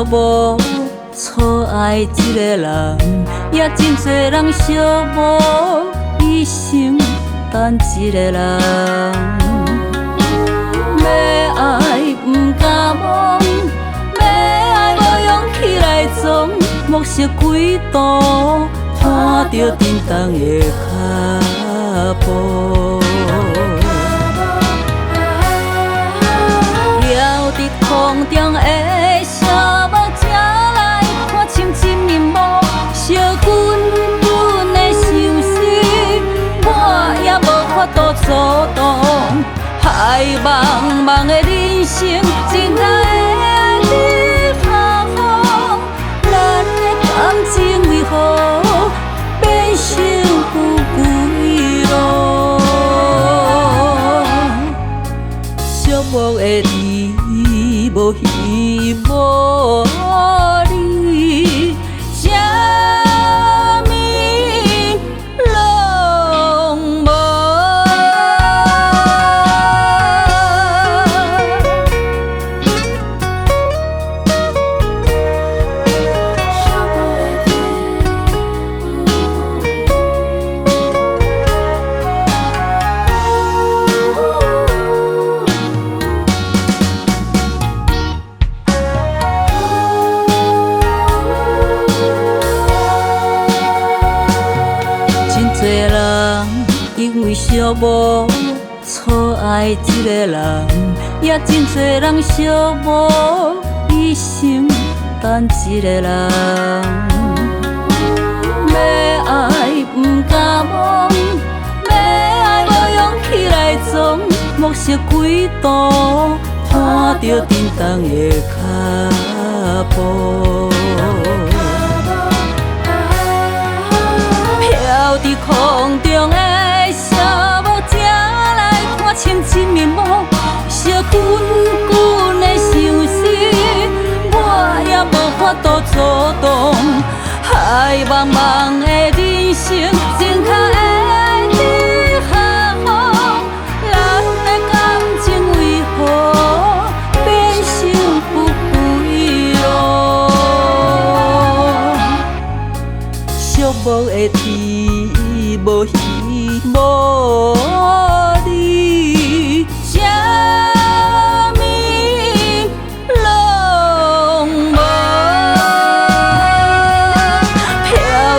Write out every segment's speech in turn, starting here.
无错爱一个人，也真多人寂寞一生等一个人。要爱不敢妄，要爱无勇气来装，目色几度看着沉重的脚步。绕伫空中的小木车来看清真面目，烧滚滚的相思，我也无法度阻挡。海茫茫的人生，真爱的爱你下风，咱的感情为何变成不归路？寂寞的你，无希望你，啥物拢无。多人因为寂寞错爱一个人，也真多人寂寞一生等一个人。要爱不敢妄，要爱无勇气来装，目色几度看着沉重的脚步。飘伫空中的小木车来看清真面目，烧滚滚的相思，我也无法度阻挡。海茫茫的人生，真卡的爱你下风，咱的感情为何变成不归路？寂寞的天，无希望你，啥物拢无。飘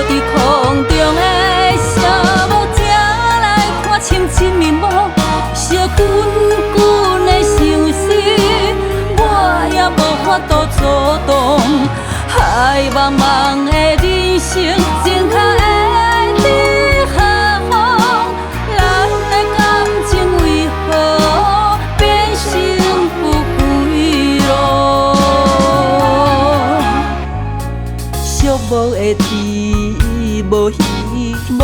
伫空中的小木车来看清真面目，烧滚滚的相思，我也无法度阻挡。海茫茫的人生，真卡的爱你下风，咱的感情为何变成不归路？寂寞的天，无希望。